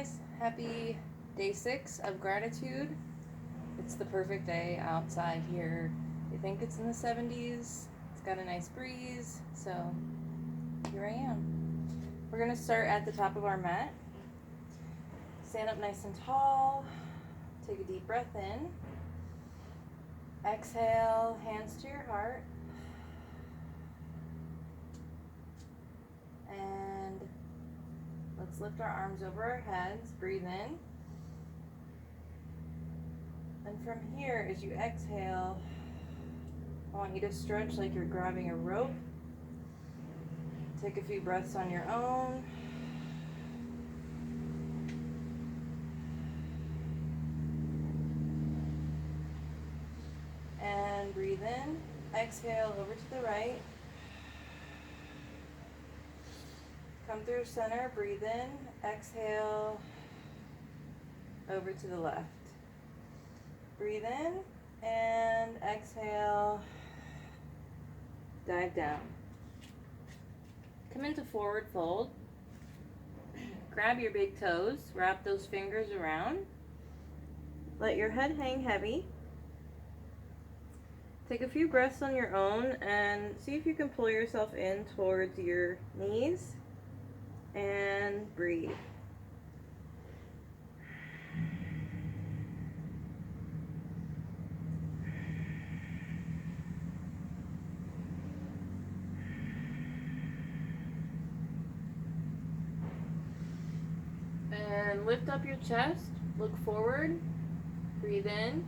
guys, happy day 6 of gratitude. It's the perfect day outside here. I think it's in the 70s. It's got a nice breeze, so here I am. We're gonna start at the top of our mat. Stand up nice and tall. Take a deep breath in. Exhale, hands to your heart. And let's lift our arms over our heads. Breathe in. And from here, as you exhale, I want you to stretch like you're grabbing a rope. Take a few breaths on your own. And breathe in. Exhale over to the right. Come through center, breathe in. Exhale over to the left. Breathe in and exhale. Dive down. Come into forward fold. Grab your big toes, wrap those fingers around. Let your head hang heavy. Take a few breaths on your own and see if you can pull yourself in towards your knees and breathe. And lift up your chest, look forward, breathe in,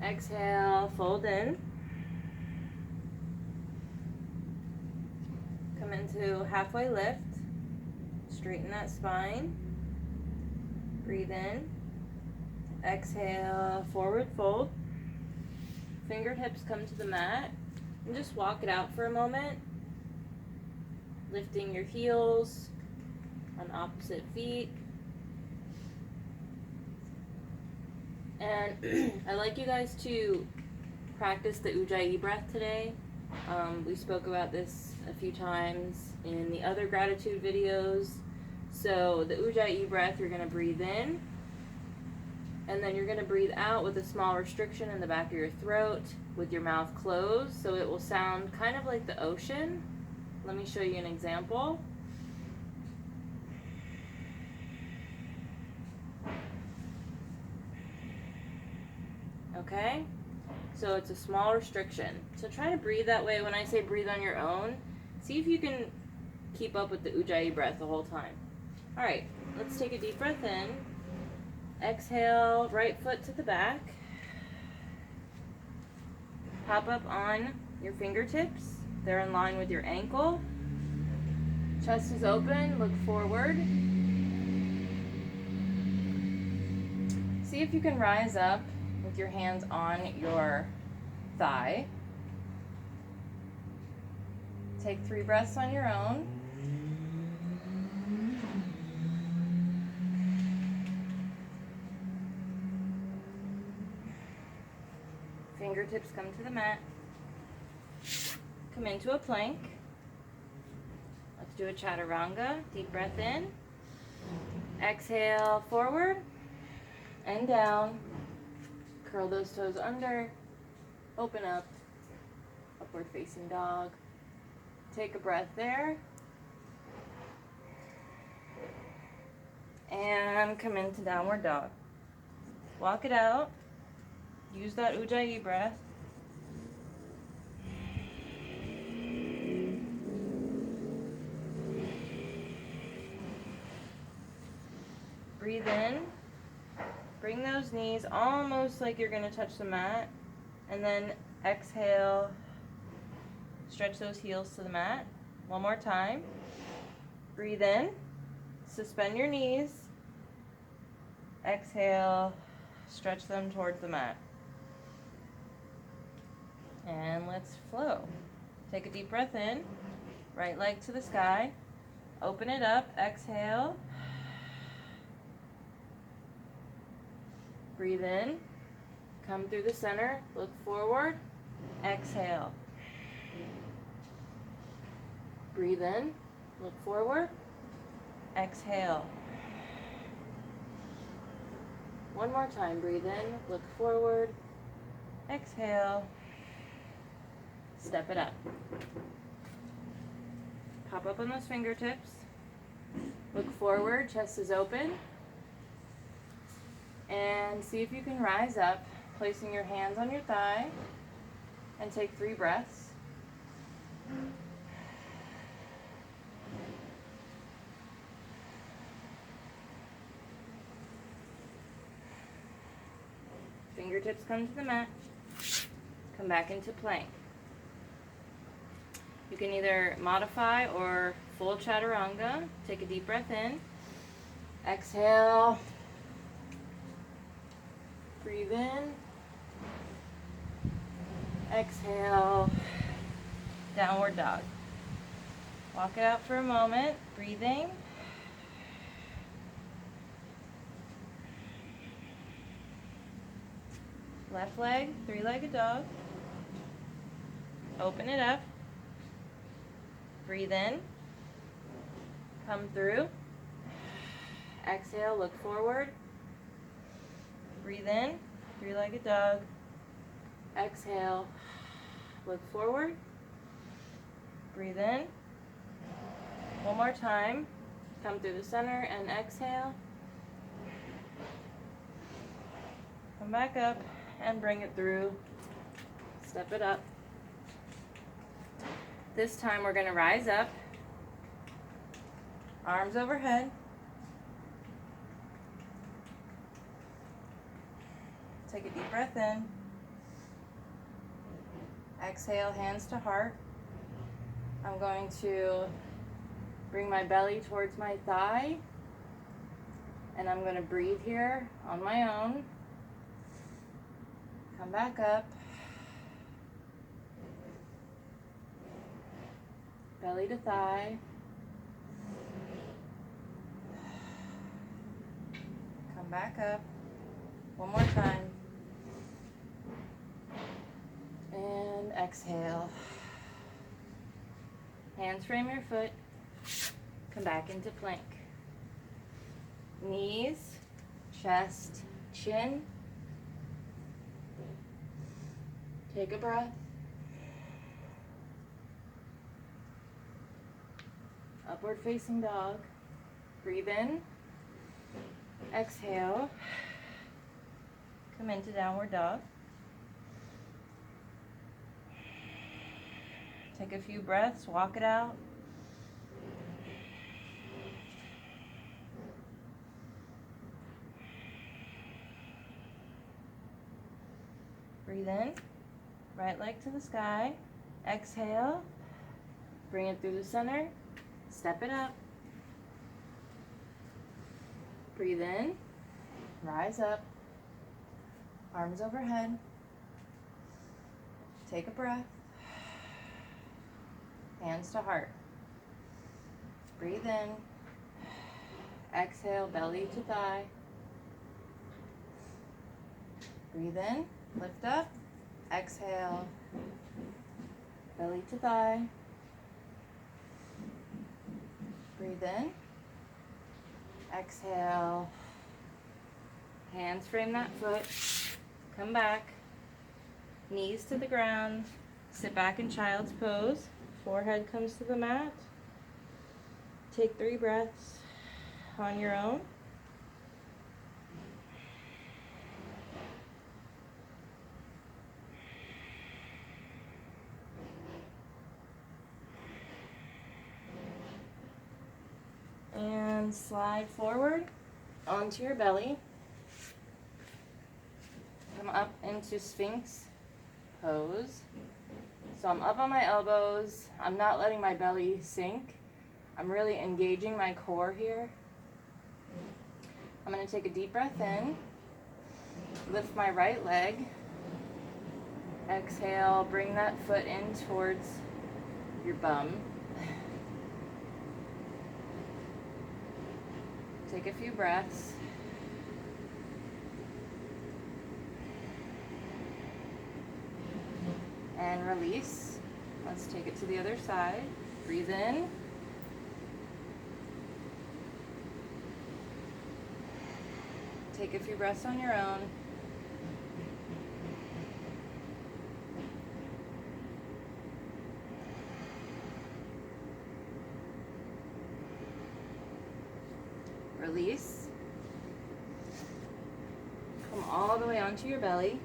exhale, fold in. Come into halfway lift, straighten that spine, breathe in, exhale, forward fold. Fingertips come to the mat, and just walk it out for a moment, lifting your heels on opposite feet. And I'd like you guys to practice the Ujjayi breath today. We spoke about this a few times in the other gratitude videos. So the Ujjayi breath, you're going to breathe in, and then you're going to breathe out with a small restriction in the back of your throat with your mouth closed, so it will sound kind of like the ocean. Let me show you an example. Okay, so it's a small restriction. So try to breathe that way. When I say breathe on your own, see if you can keep up with the Ujjayi breath the whole time. All right, let's take a deep breath in. Exhale, right foot to the back. Pop up on your fingertips. They're in line with your ankle. Chest is open, look forward. See if you can rise up with your hands on your thigh. Take 3 breaths on your own. Fingertips come to the mat. Come into a plank. Let's do a chaturanga. Deep breath in. Exhale forward and down. Curl those toes under, open up, upward facing dog. Take a breath there. And come into downward dog. Walk it out. Use that Ujjayi breath. Breathe in. Bring those knees almost like you're going to touch the mat, and then exhale, stretch those heels to the mat. One more time. Breathe in, suspend your knees, exhale, stretch them towards the mat. And let's flow. Take a deep breath in, right leg to the sky, open it up, exhale. Breathe in, come through the center, look forward, exhale. Breathe in, look forward, exhale. One more time, breathe in, look forward, exhale, step it up. Pop up on those fingertips, look forward, chest is open, and see if you can rise up, placing your hands on your thigh, and take 3 breaths. Fingertips come to the mat. Come back into plank. You can either modify or full chaturanga. Take a deep breath in. Exhale. Breathe in. Exhale. Downward dog. Walk it out for a moment. Breathing. Left leg, 3-legged dog. Open it up. Breathe in. Come through. Exhale, look forward. Breathe in, 3-legged dog. Exhale, look forward. Breathe in. One more time. Come through the center and exhale. Come back up and bring it through. Step it up. This time we're going to rise up. Arms overhead. Take a deep breath in. Exhale, hands to heart. I'm going to bring my belly towards my thigh. And I'm going to breathe here on my own. Come back up. Belly to thigh. Come back up. One more time. And exhale. Hands frame your foot. Come back into plank. Knees, chest, chin. Take a breath. Upward facing dog. Breathe in. Exhale. Come into downward dog. Take a few breaths, walk it out. Breathe in. Right leg to the sky. Exhale. Bring it through the center. Step it up. Breathe in. Rise up. Arms overhead. Take a breath. Hands to heart. Breathe in. Exhale, belly to thigh. Breathe in. Lift up. Exhale. Belly to thigh. Breathe in. Exhale. Hands frame that foot. Come back. Knees to the ground. Sit back in child's pose. Forehead comes to the mat. Take 3 breaths on your own. And slide forward onto your belly. Come up into Sphinx pose. So I'm up on my elbows. I'm not letting my belly sink. I'm really engaging my core here. I'm going to take a deep breath in. Lift my right leg. Exhale, bring that foot in towards your bum. Take a few breaths. And release. Let's take it to the other side. Breathe in. Take a few breaths on your own. Release. Come all the way onto your belly.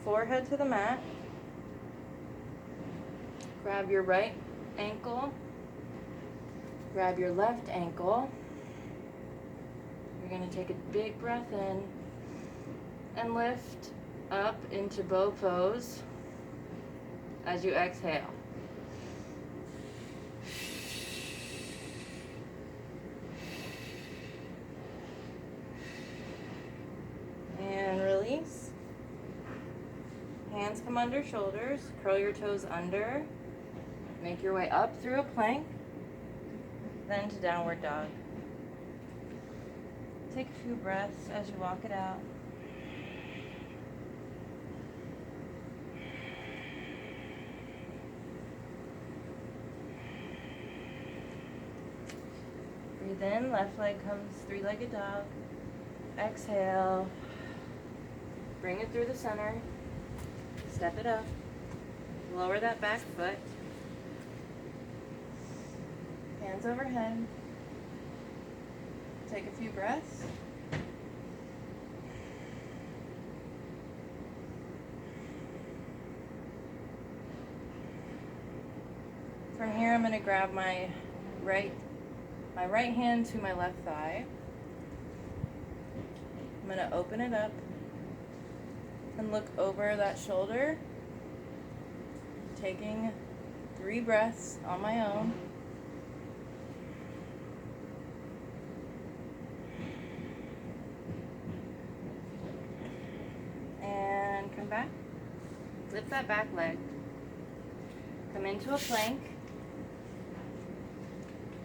Forehead to the mat. Grab your right ankle. Grab your left ankle. You're going to take a big breath in and lift up into bow pose as you exhale. And release. Hands come under shoulders. Curl your toes under. Make your way up through a plank, then to downward dog. Take a few breaths as you walk it out. Breathe in, left leg comes three-legged dog. Exhale. Bring it through the center. Step it up. Lower that back foot. Hands overhead. Take a few breaths. From here, I'm going to grab my right hand to my left thigh. I'm going to open it up and look over that shoulder, taking 3 breaths on my own. And come back. Lift that back leg. Come into a plank.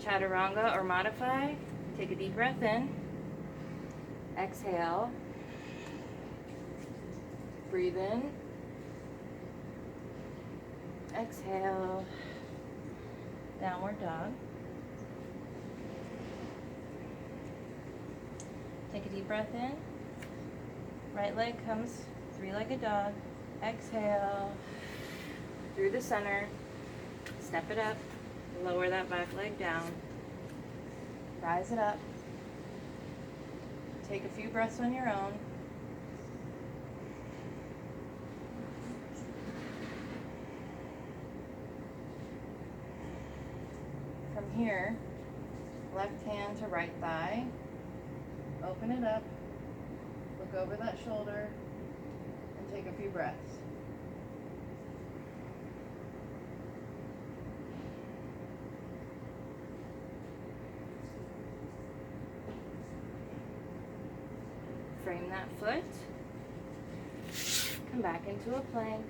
Chaturanga or modify. Take a deep breath in. Exhale. Breathe in. Exhale. Downward dog. Take a deep breath in. Right leg comes three-legged dog. Exhale. Through the center. Step it up. Lower that back leg down. Rise it up. Take a few breaths on your own. From here, left hand to right thigh. Open it up. Look over that shoulder and take a few breaths. Frame that foot. Come back into a plank.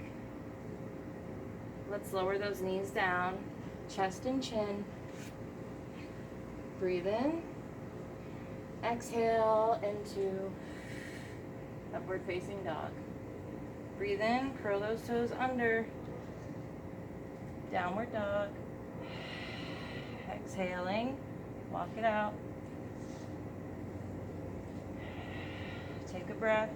Let's lower those knees down, chest and chin. Breathe in. Exhale into upward facing dog. Breathe in, curl those toes under. Downward dog. Exhaling, walk it out. Take a breath.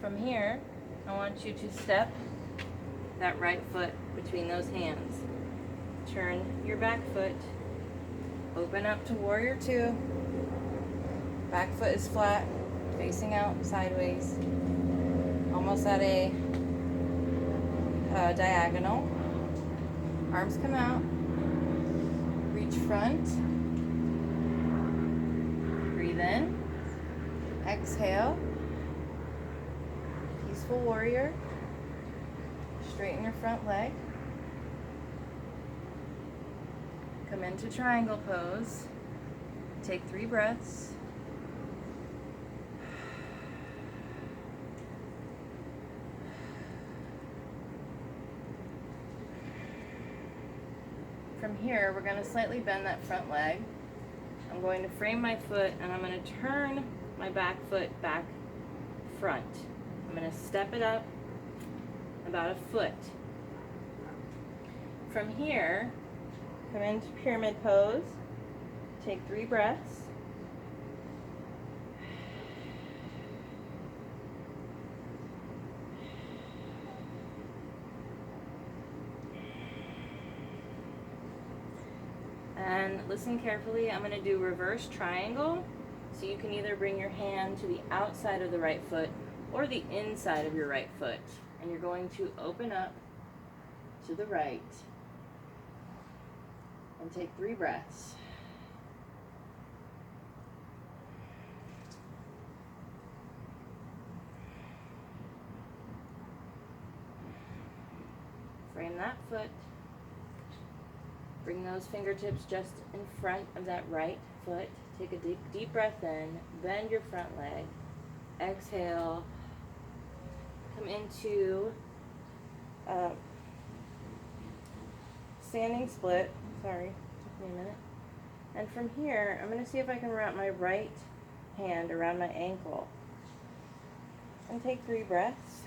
From here, I want you to step that right foot between those hands. Turn your back foot. Open up to warrior 2. Back foot is flat, facing out sideways. Almost at a diagonal. Arms come out. Reach front. Breathe in. Exhale. Peaceful warrior. Straighten your front leg. Come into triangle pose. Take 3 breaths. From here, we're going to slightly bend that front leg. I'm going to frame my foot and I'm going to turn my back foot back front. I'm going to step it up about a foot. From here, come into pyramid pose. Take 3 breaths. And listen carefully, I'm going to do reverse triangle. So you can either bring your hand to the outside of the right foot or the inside of your right foot. And you're going to open up to the right and take 3 breaths. Frame that foot. Bring those fingertips just in front of that right foot. Take a deep breath in. Bend your front leg. Exhale. Come into standing split. Sorry, took me a minute. And from here, I'm going to see if I can wrap my right hand around my ankle. And take 3 breaths.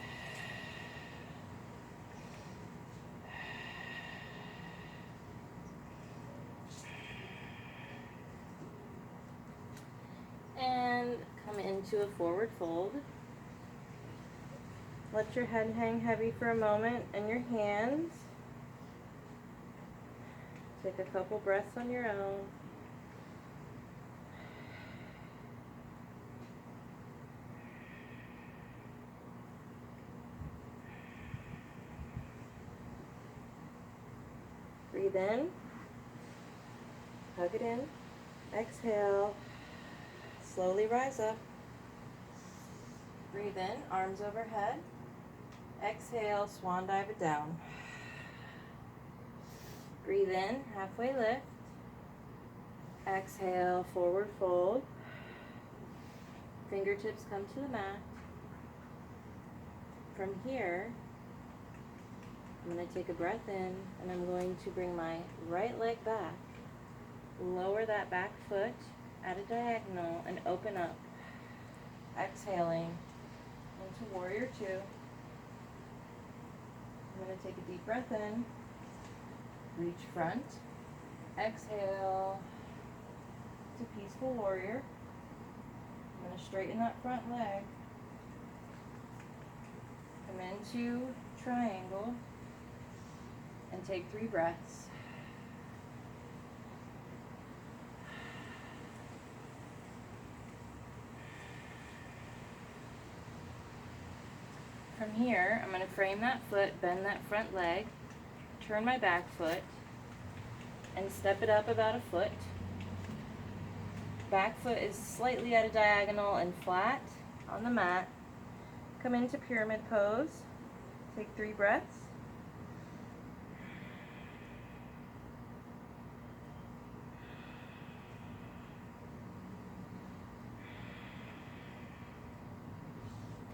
And come into a forward fold. Let your head hang heavy for a moment and your hands. Take a couple breaths on your own. Breathe in. Hug it in. Exhale. Slowly rise up. Breathe in, arms overhead. Exhale, swan dive it down. Breathe in, halfway lift. Exhale, forward fold. Fingertips come to the mat. From here, I'm going to take a breath in and I'm going to bring my right leg back. Lower that back foot at a diagonal and open up. Exhaling into warrior 2. I'm going to take a deep breath in. Reach front. Exhale to peaceful warrior. I'm going to straighten that front leg. Come into triangle and take 3 breaths. From here, I'm going to frame that foot, bend that front leg, turn my back foot, and step it up about a foot. Back foot is slightly at a diagonal and flat on the mat. Come into pyramid pose. Take 3 breaths.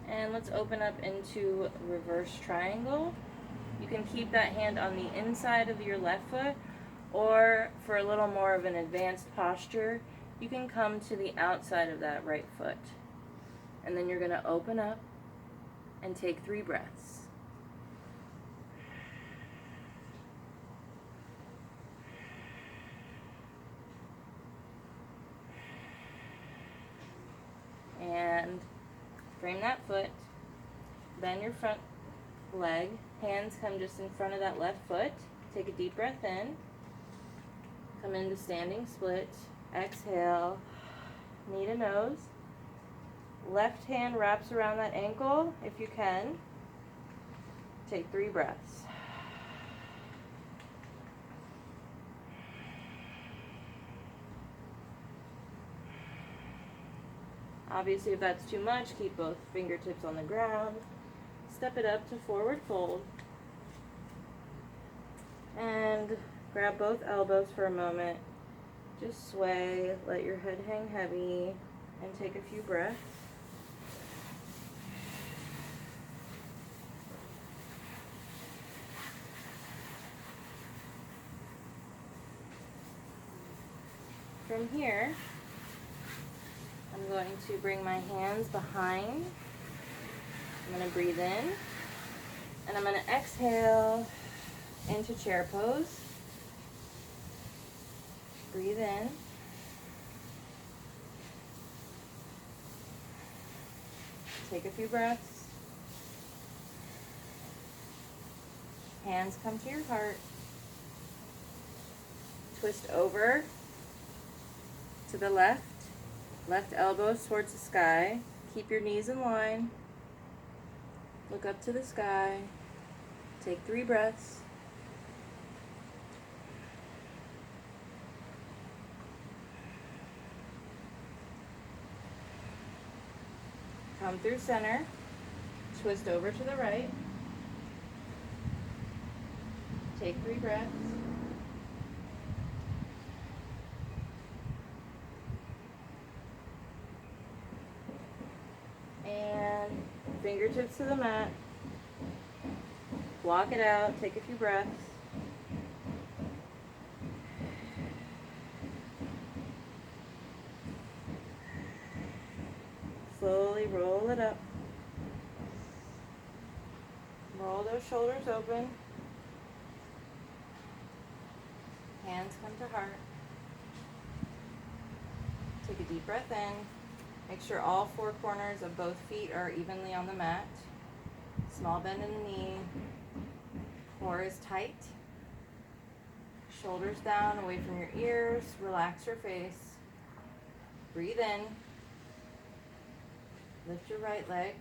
And let's open up into reverse triangle. You can keep that hand on the inside of your left foot, or for a little more of an advanced posture, you can come to the outside of that right foot. And then you're going to open up and take 3 breaths. And frame that foot, bend your front leg, hands come just in front of that left foot. Take a deep breath in, come into standing split, exhale, knee to nose. Left hand wraps around that ankle if you can. Take 3 breaths. Obviously, if that's too much, keep both fingertips on the ground. Step it up to forward fold. And grab both elbows for a moment. Just sway, let your head hang heavy, and take a few breaths. From here, I'm going to bring my hands behind. I'm going to breathe in, and I'm going to exhale into chair pose. Breathe in, Take a few breaths. Hands come to your heart. Twist over to the left. Left elbows towards the sky. Keep your knees in line. Look up to the sky. Take 3 breaths. Come through center. Twist over to the right. Take 3 breaths. And fingertips to the mat. Walk it out. Take a few breaths. Slowly roll it up. Roll those shoulders open. Hands come to heart. Take a deep breath in. Make sure all 4 corners of both feet are evenly on the mat. Small bend in the knee. Core is tight. Shoulders down, away from your ears. Relax your face. Breathe in. Lift your right leg.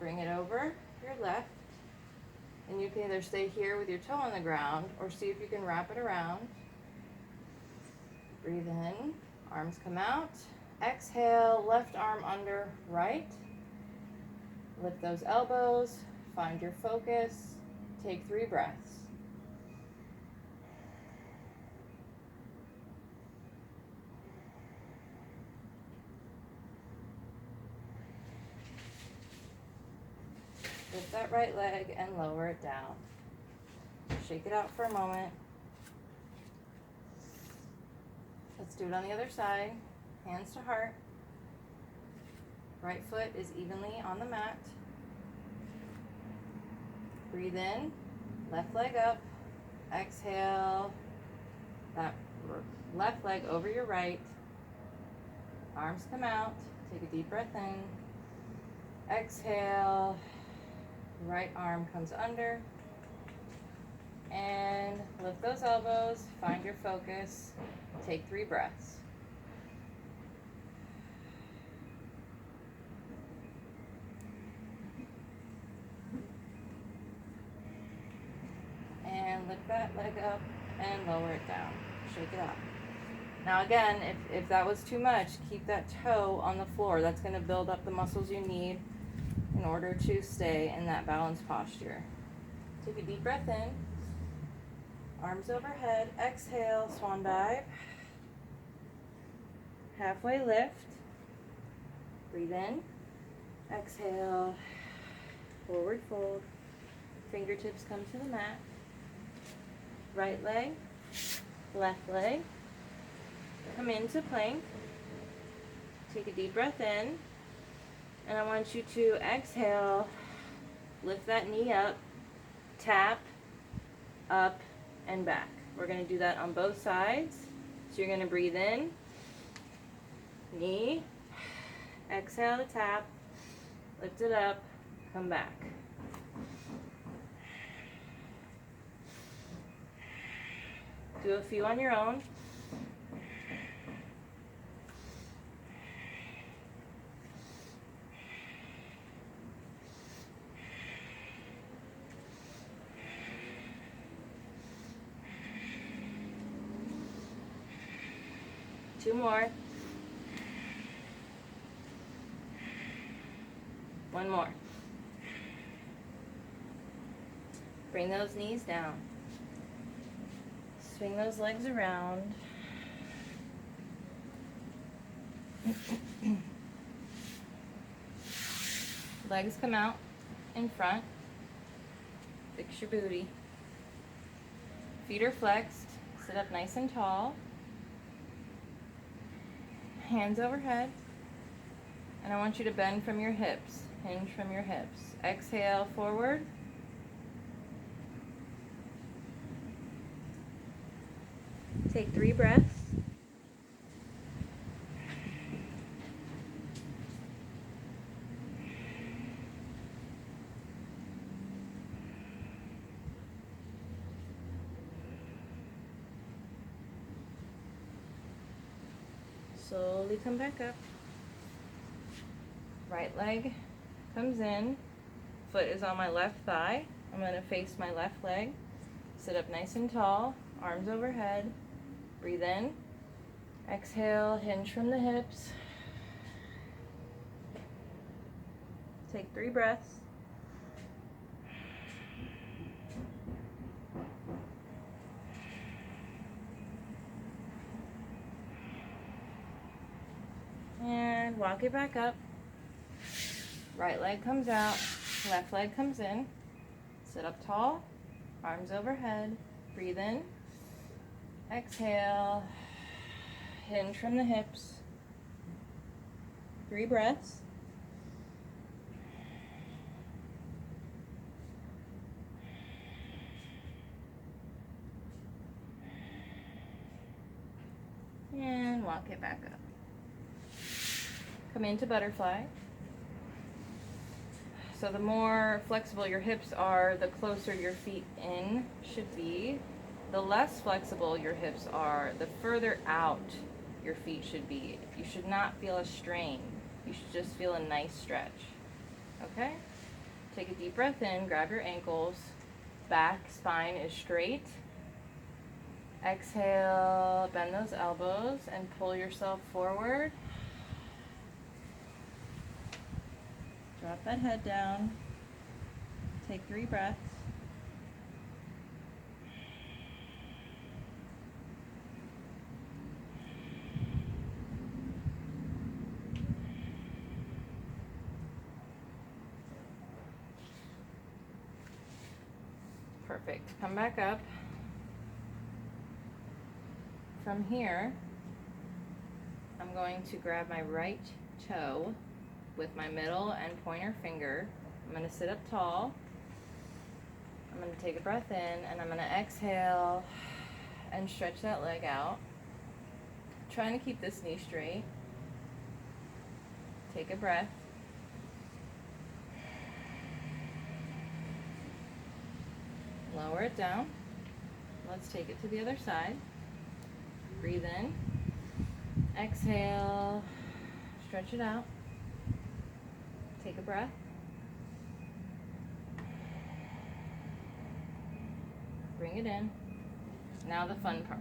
Bring it over your left. And you can either stay here with your toe on the ground or see if you can wrap it around. Breathe in. Arms come out. Exhale, left arm under right. Lift those elbows. Find your focus. Take 3 breaths. Lift that right leg and lower it down. Shake it out for a moment. Let's do it on the other side. Hands to heart. Right foot is evenly on the mat. Breathe in. Left leg up. Exhale. That left leg over your right. Arms come out. Take a deep breath in. Exhale. Right arm comes under. And lift those elbows. Find your focus. Take 3 breaths. And lift that leg up and lower it down. Shake it out. Now again, if that was too much, keep that toe on the floor. That's going to build up the muscles you need in order to stay in that balanced posture. Take a deep breath in. Arms overhead. Exhale, swan dive. Halfway lift. Breathe in. Exhale. Forward fold. Fingertips come to the mat. Right leg. Left leg. Come into plank. Take a deep breath in. And I want you to exhale. Lift that knee up. Tap. Up and back. We're going to do that on both sides. So you're going to breathe in. Knee. Exhale to tap. Lift it up. Come back. Do a few on your own. Two more. One more. Bring those knees down. Swing those legs around. Legs come out in front. Fix your booty. Feet are flexed. Sit up nice and tall. Hands overhead. And I want you to bend from your hips. Hinge from your hips. Exhale forward. Take 3 breaths. Slowly come back up. Right leg comes in. Foot is on my left thigh. I'm going to face my left leg. Sit up nice and tall. Arms overhead. Breathe in. Exhale, hinge from the hips. Take 3 breaths. And walk it back up. Right leg comes out, left leg comes in. Sit up tall, arms overhead. Breathe in. Exhale, hinge from the hips. 3 breaths. And walk it back up. Come into butterfly. So the more flexible your hips are, the closer your feet in should be. The less flexible your hips are, the further out your feet should be. You should not feel a strain. You should just feel a nice stretch. Okay? Take a deep breath in, grab your ankles. Back, spine is straight. Exhale, bend those elbows and pull yourself forward. Drop that head down. Take 3 breaths. Perfect. Come back up. From here, I'm going to grab my right toe with my middle and pointer finger. I'm going to sit up tall. I'm going to take a breath in, and I'm going to exhale and stretch that leg out. Trying to keep this knee straight. Take a breath. Lower it down. Let's take it to the other side. Breathe in. Exhale. Stretch it out. Take a breath. Bring it in. Now the fun part.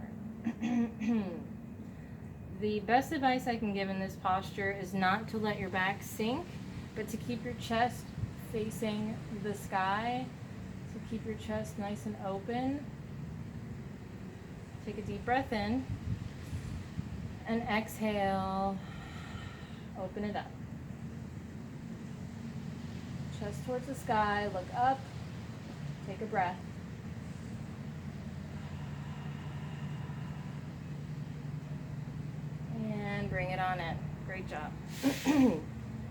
The best advice I can give in this posture is not to let your back sink, but to keep your chest facing the sky. So keep your chest nice and open. Take a deep breath in. And exhale. Open it up. Chest towards the sky, look up, take a breath. And bring it on in. Great job.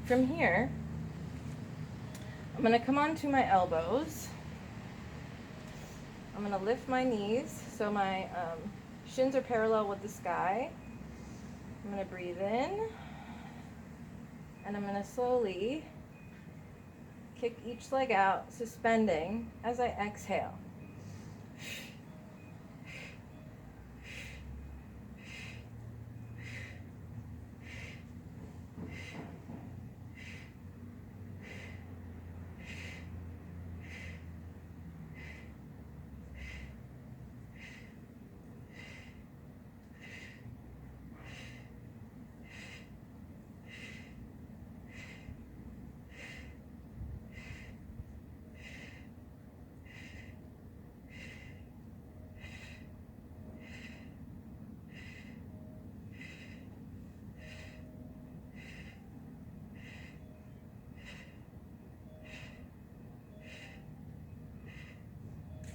From here, I'm going to come onto my elbows. I'm going to lift my knees so my shins are parallel with the sky. I'm going to breathe in, and I'm going to slowly kick each leg out, suspending as I exhale.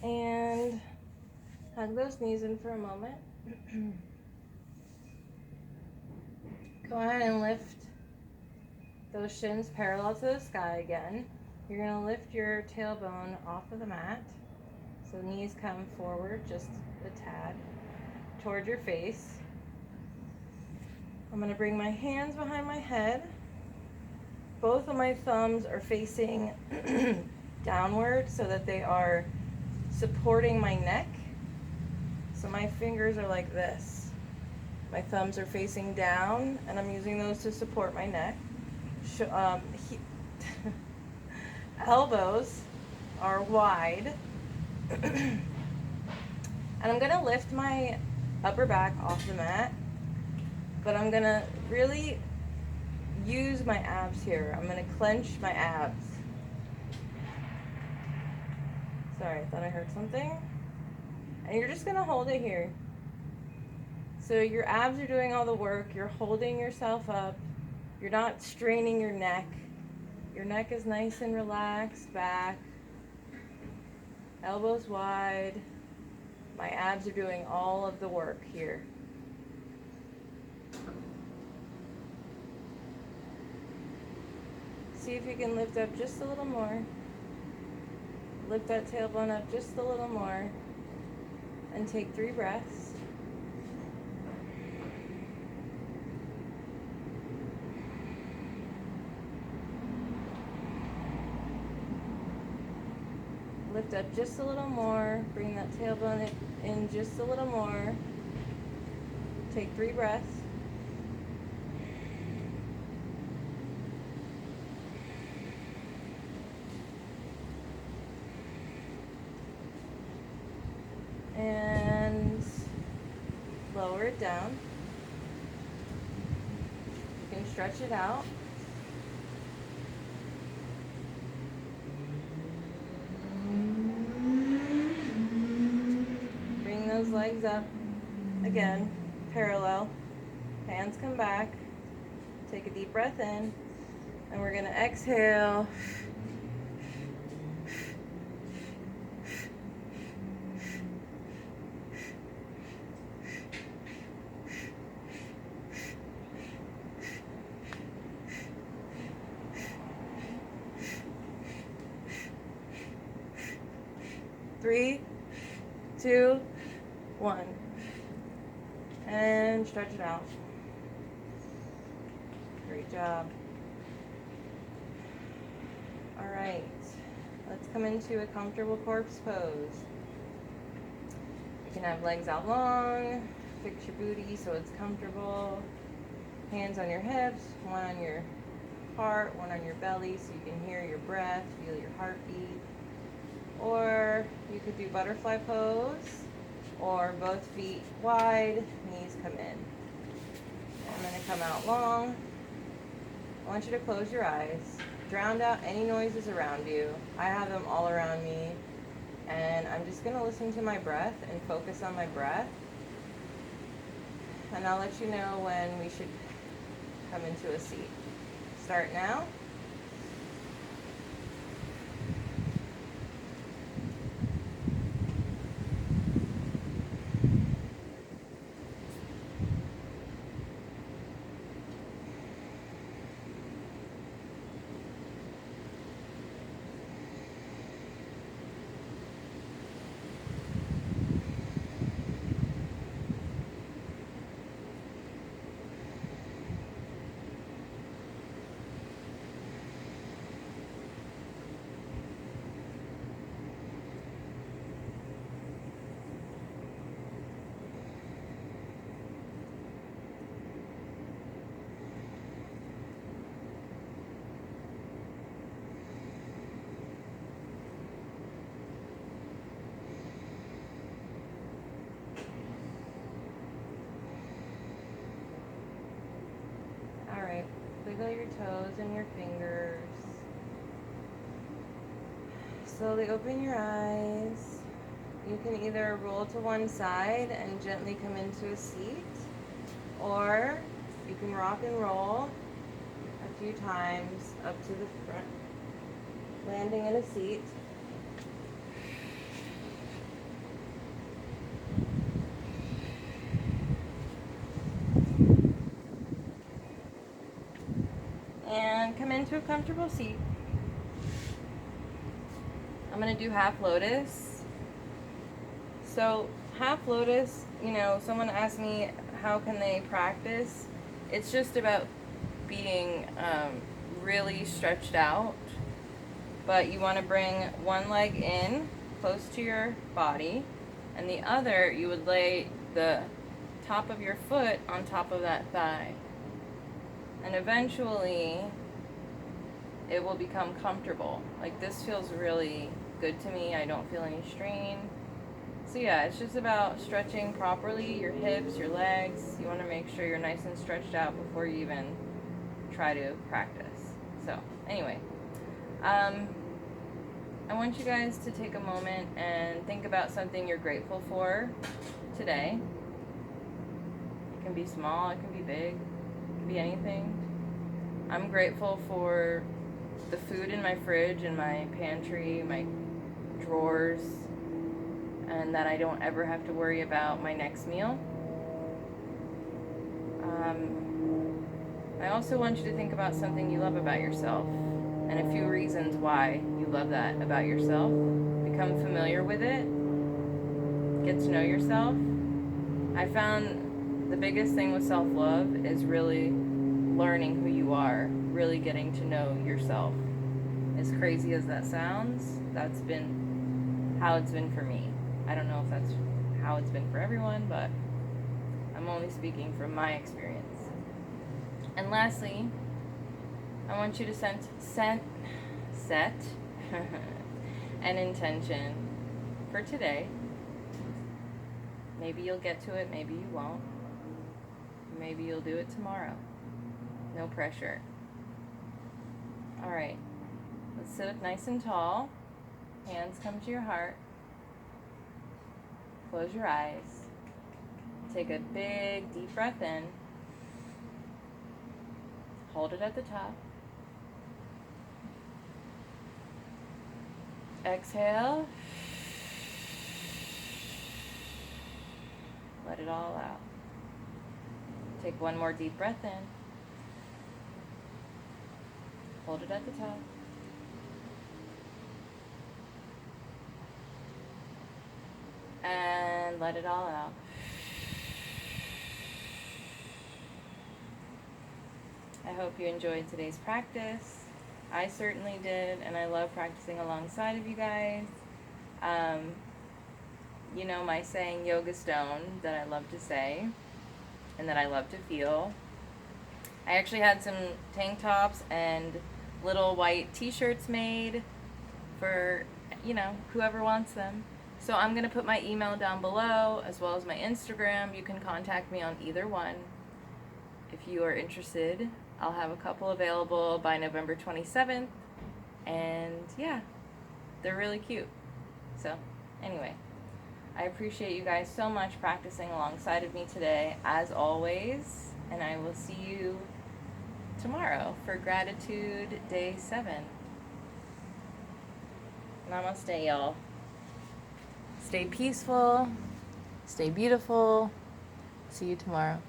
And hug those knees in for a moment. Go ahead and lift those shins parallel to the sky again. You're going to lift your tailbone off of the mat. So knees come forward just a tad toward your face. I'm going to bring my hands behind my head. Both of my thumbs are facing downward so that they are supporting my neck. So my fingers are like this. My thumbs are facing down, and I'm using those to support my neck. Elbows are wide. And I'm gonna lift my upper back off the mat, but I'm gonna really use my abs here. I'm gonna clench my abs. Sorry, I thought I heard something. And you're just gonna hold it here. So your abs are doing all the work. You're holding yourself up. You're not straining your neck. Your neck is nice and relaxed back. Elbows wide. My abs are doing all of the work here. See if you can lift up just a little more. Lift that tailbone up just a little more. And take 3 breaths. Lift up just a little more. Bring that tailbone in just a little more. Take 3 breaths. And lower it down. You can stretch it out. Bring those legs up. Again, parallel. Hands come back. Take a deep breath in. And we're going to exhale. Three, 2, 1. And stretch it out. Great job. All right, let's come into a comfortable corpse pose. You can have legs out long, fix your booty so it's comfortable. Hands on your hips, one on your heart, one on your belly so you can hear your breath, feel your heartbeat. Or you could do butterfly pose, or both feet wide, knees come in. I'm going to come out long. I want you to close your eyes. Drown out any noises around you. I have them all around me. And I'm just going to listen to my breath and focus on my breath. And I'll let you know when we should come into a seat. Start now. Alright, wiggle your toes and your fingers. Slowly open your eyes. You can either roll to one side and gently come into a seat, or you can rock and roll a few times up to the front, landing in a seat. And come into a comfortable seat. I'm going to do half lotus. So half lotus, someone asked me how can they practice. It's just about being really stretched out. But you want to bring one leg in close to your body, and the other you would lay the top of your foot on top of that thigh. And eventually, it will become comfortable. Like, this feels really good to me. I don't feel any strain. So yeah, it's just about stretching properly your hips, your legs. You want to make sure you're nice and stretched out before you even try to practice. So anyway, I want you guys to take a moment and think about something you're grateful for today. It can be small, it can be big, it can be anything. I'm grateful for the food in my fridge and my pantry, my drawers, and that I don't ever have to worry about my next meal. I also want you to think about something you love about yourself and a few reasons why you love that about yourself. Become familiar with it. Get to know yourself. I found the biggest thing with self-love is really learning who you are, really getting to know yourself. As crazy as that sounds, that's been how it's been for me. I don't know if that's how it's been for everyone, but I'm only speaking from my experience. And lastly, I want you to set an intention for today. Maybe you'll get to it, maybe you won't. Maybe you'll do it tomorrow. No pressure. All right, let's sit up nice and tall. Hands come to your heart. Close your eyes. Take a big, deep breath in. Hold it at the top. Exhale. Let it all out. Take one more deep breath in. Hold it at the top. And let it all out. I hope you enjoyed today's practice. I certainly did, and I love practicing alongside of you guys. You know my saying, yoga stone, that I love to say and that I love to feel. I actually had some tank tops and little white t-shirts made for, whoever wants them. So I'm going to put my email down below as well as my Instagram. You can contact me on either one if you are interested. I'll have a couple available by November 27th. And yeah, they're really cute. So anyway, I appreciate you guys so much practicing alongside of me today, as always. And I will see you tomorrow for Gratitude Day 7. Namaste, y'all. Stay peaceful. Stay beautiful. See you tomorrow.